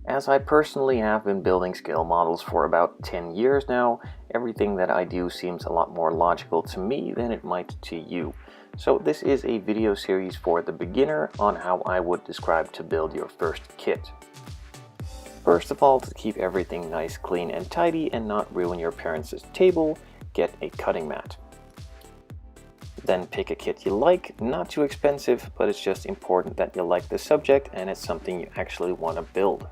As I personally have been building scale models for about 10 years now, everything that I do seems a lot more logical to me than it might to you. So this is a video series for the beginner on how I would describe to build your first kit. First of all, to keep everything nice, clean and tidy and not ruin your parents' table, get a cutting mat. Then pick a kit you like, not too expensive, but it's just important that you like the subject and it's something you actually want to build.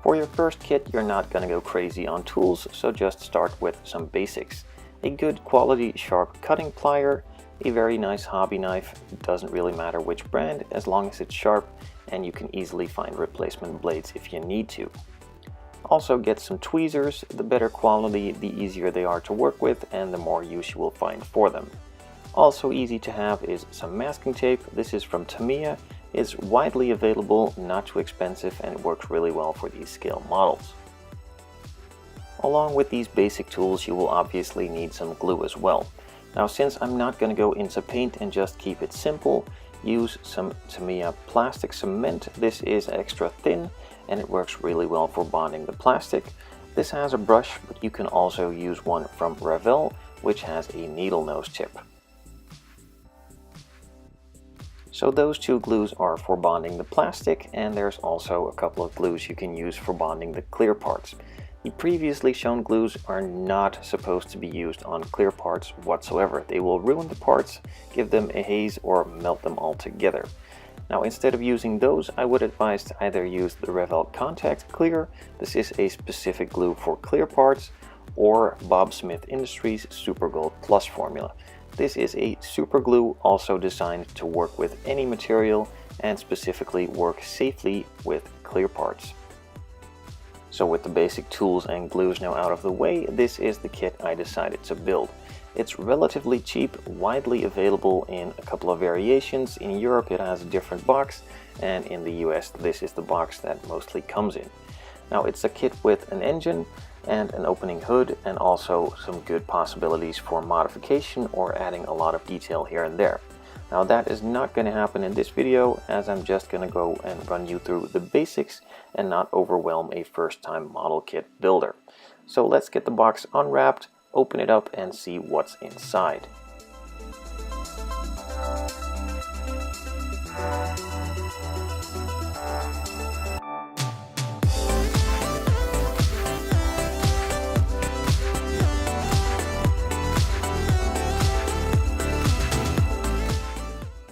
For your first kit, you're not going to go crazy on tools, so just start with some basics. A good quality sharp cutting plier, a very nice hobby knife, it doesn't really matter which brand as long as it's sharp, and you can easily find replacement blades if you need to. Also get some tweezers, the better quality, the easier they are to work with and the more use you will find for them. Also easy to have is some masking tape. This is from Tamiya. It's widely available, not too expensive, and it works really well for these scale models. Along with these basic tools, you will obviously need some glue as well. Now, since I'm not going to go into paint and just keep it simple, use some Tamiya plastic cement. This is extra thin and it works really well for bonding the plastic. This has a brush, but you can also use one from Revell, which has a needle nose tip. So those two glues are for bonding the plastic, and there's also a couple of glues you can use for bonding the clear parts. The previously shown glues are not supposed to be used on clear parts whatsoever. They will ruin the parts, give them a haze, or melt them all together. Now, instead of using those, I would advise to either use the Revell Contact Clear. This is a specific glue for clear parts, or Bob Smith Industries Super Gold Plus formula. This is a super glue also designed to work with any material and specifically work safely with clear parts. So with the basic tools and glues now out of the way, this is the kit I decided to build. It's relatively cheap, widely available in a couple of variations. In Europe it has a different box, and in the US this is the box that mostly comes in. Now it's a kit with an engine and an opening hood, and also some good possibilities for modification or adding a lot of detail here and there. Now that is not going to happen in this video, as I'm just going to go and run you through the basics and not overwhelm a first-time model kit builder. So let's get the box unwrapped, open it up and see what's inside.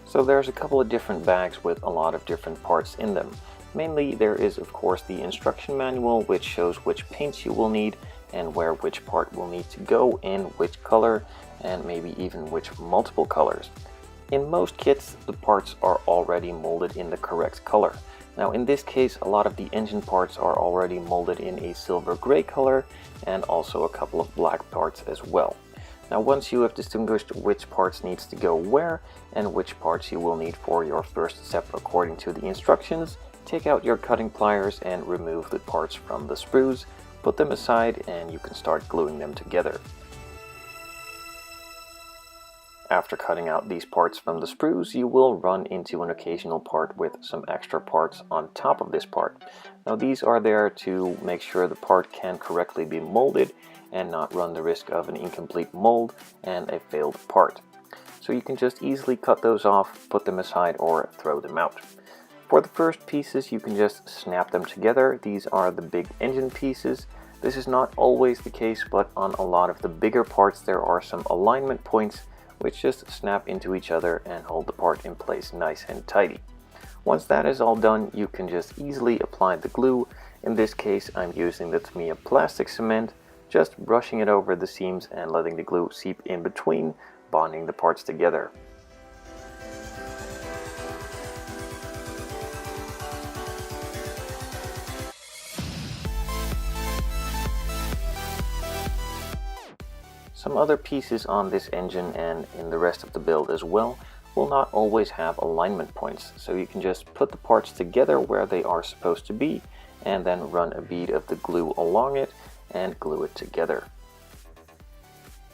So there's a couple of different bags with a lot of different parts in them. Mainly there is of course the instruction manual, which shows which paints you will need and where which part will need to go in which color, and maybe even which multiple colors. In most kits the parts are already molded in the correct color. Now in this case a lot of the engine parts are already molded in a silver gray color, and also a couple of black parts as well. Now once you have distinguished which parts needs to go where and which parts you will need for your first step according to the instructions, take out your cutting pliers and remove the parts from the sprues, put them aside, and you can start gluing them together. After cutting out these parts from the sprues, you will run into an occasional part with some extra parts on top of this part. Now these are there to make sure the part can correctly be molded and not run the risk of an incomplete mold and a failed part. So you can just easily cut those off, put them aside, or throw them out. For the first pieces, you can just snap them together. These are the big engine pieces. This is not always the case, but on a lot of the bigger parts there are some alignment points which just snap into each other and hold the part in place nice and tidy. Once that is all done, you can just easily apply the glue. In this case I'm using the Tamiya plastic cement, just brushing it over the seams and letting the glue seep in between, bonding the parts together. Some other pieces on this engine and in the rest of the build as well will not always have alignment points, so you can just put the parts together where they are supposed to be and then run a bead of the glue along it and glue it together.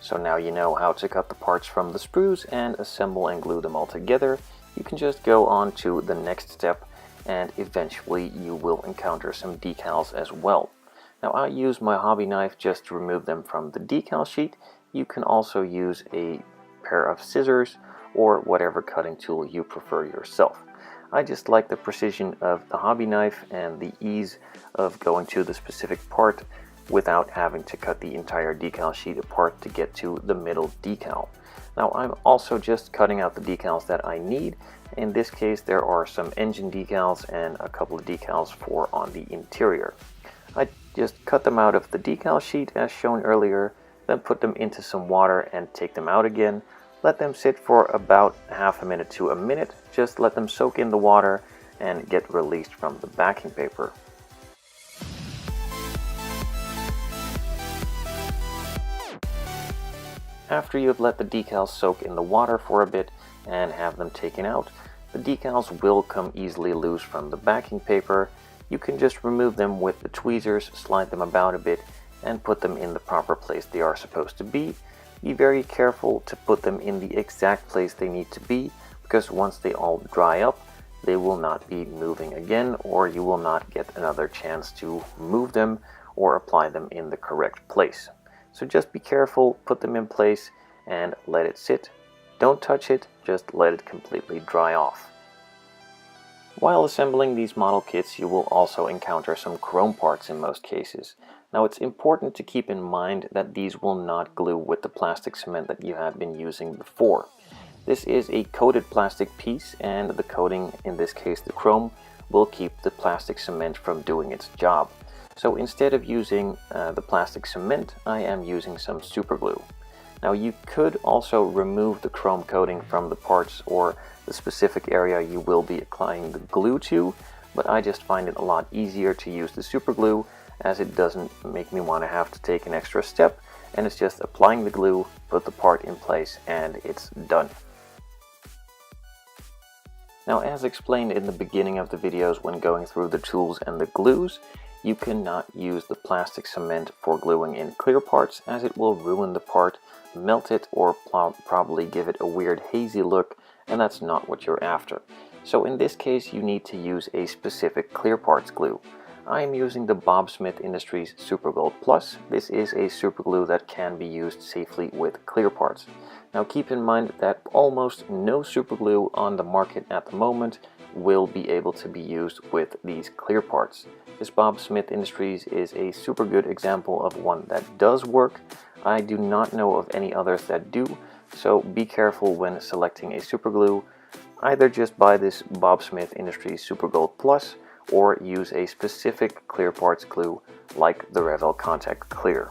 So now you know how to cut the parts from the sprues and assemble and glue them all together. You can just go on to the next step and eventually you will encounter some decals as well. Now I use my hobby knife just to remove them from the decal sheet. You can also use a pair of scissors or whatever cutting tool you prefer yourself. I just like the precision of the hobby knife and the ease of going to the specific part without having to cut the entire decal sheet apart to get to the middle decal. Now I'm also just cutting out the decals that I need. In this case there are some engine decals and a couple of decals for on the interior. I just cut them out of the decal sheet as shown earlier, then put them into some water and take them out again. Let them sit for about half a minute to a minute. Just let them soak in the water and get released from the backing paper. After you've let the decals soak in the water for a bit and have them taken out, the decals will come easily loose from the backing paper. You can just remove them with the tweezers, slide them about a bit, and put them in the proper place they are supposed to be. Be very careful to put them in the exact place they need to be, because once they all dry up, they will not be moving again, or you will not get another chance to move them or apply them in the correct place. So just be careful, put them in place, and let it sit. Don't touch it, just let it completely dry off. While assembling these model kits, you will also encounter some chrome parts in most cases. Now it's important to keep in mind that these will not glue with the plastic cement that you have been using before. This is a coated plastic piece, and the coating, in this case the chrome, will keep the plastic cement from doing its job. So instead of using the plastic cement, I am using some super glue. Now you could also remove the chrome coating from the parts or the specific area you will be applying the glue to, but I just find it a lot easier to use the super glue, as it doesn't make me want to have to take an extra step, and it's just applying the glue, put the part in place, and it's done. Now, as explained in the beginning of the videos when going through the tools and the glues, you cannot use the plastic cement for gluing in clear parts, as it will ruin the part, melt it, or probably give it a weird hazy look, and that's not what you're after. So in this case you need to use a specific clear parts glue. I am using the Bob Smith Industries Super Gold Plus. This is a super glue that can be used safely with clear parts. Now keep in mind that almost no super glue on the market at the moment will be able to be used with these clear parts. This Bob Smith Industries is a super good example of one that does work. I do not know of any others that do, so be careful when selecting a super glue. Either just buy this Bob Smith Industries Super Gold Plus, or use a specific clear parts glue like the Revell Contact Clear.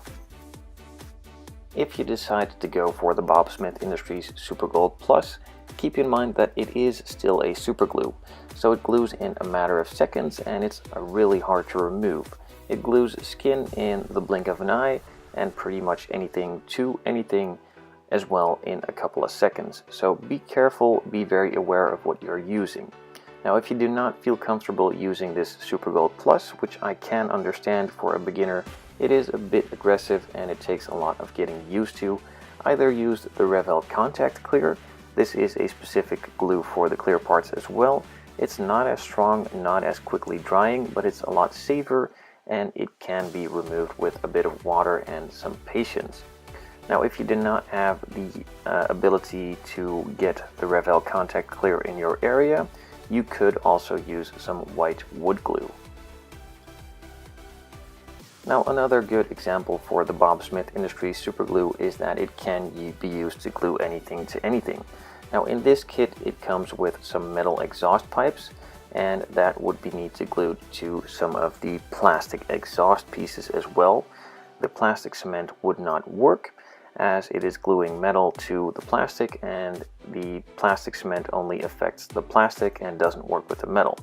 If you decide to go for the Bob Smith Industries Super Gold Plus, keep in mind that it is still a super glue, so it glues in a matter of seconds and it's really hard to remove. It glues skin in the blink of an eye and pretty much anything to anything as well in a couple of seconds, so be careful, be very aware of what you're using. Now if you do not feel comfortable using this Super Gold Plus, which I can understand for a beginner, it is a bit aggressive and it takes a lot of getting used to, either use the Revell Contact Clear. This is a specific glue for the clear parts as well. It's not as strong, not as quickly drying, but it's a lot safer and it can be removed with a bit of water and some patience. Now if you do not have the ability to get the Revell Contact Clear in your area, you could also use some white wood glue. Now another good example for the Bob Smith Industries Super Glue is that it can be used to glue anything to anything. Now in this kit it comes with some metal exhaust pipes, and that would be need to glue to some of the plastic exhaust pieces as well. The plastic cement would not work, as it is gluing metal to the plastic, and the plastic cement only affects the plastic and doesn't work with the metal.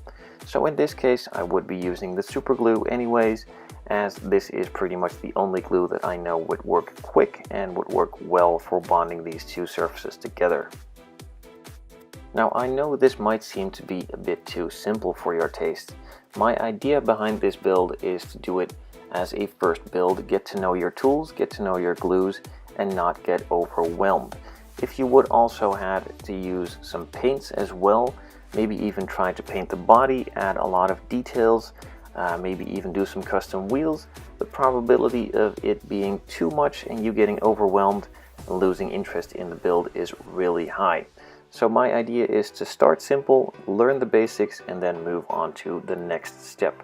So in this case I would be using the super glue anyways, as this is pretty much the only glue that I know would work quick and would work well for bonding these two surfaces together. Now I know this might seem to be a bit too simple for your taste. My idea behind this build is to do it as a first build, get to know your tools, get to know your glues, and not get overwhelmed. If you would also have to use some paints as well, maybe even try to paint the body, add a lot of details, maybe even do some custom wheels, the probability of it being too much and you getting overwhelmed and losing interest in the build is really high. So my idea is to start simple, learn the basics, and then move on to the next step.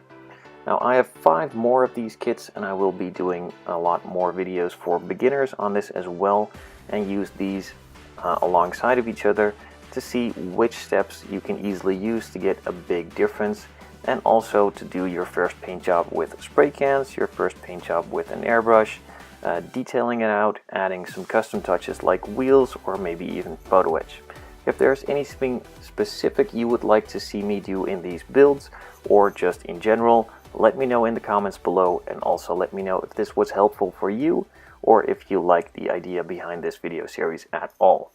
Now I have 5 more of these kits, and I will be doing a lot more videos for beginners on this as well, and use these alongside of each other to see which steps you can easily use to get a big difference, and also to do your first paint job with spray cans, your first paint job with an airbrush, detailing it out, adding some custom touches like wheels or maybe even photo etch. If there's anything specific you would like to see me do in these builds, or just in general, let me know in the comments below, and also let me know if this was helpful for you or if you like the idea behind this video series at all.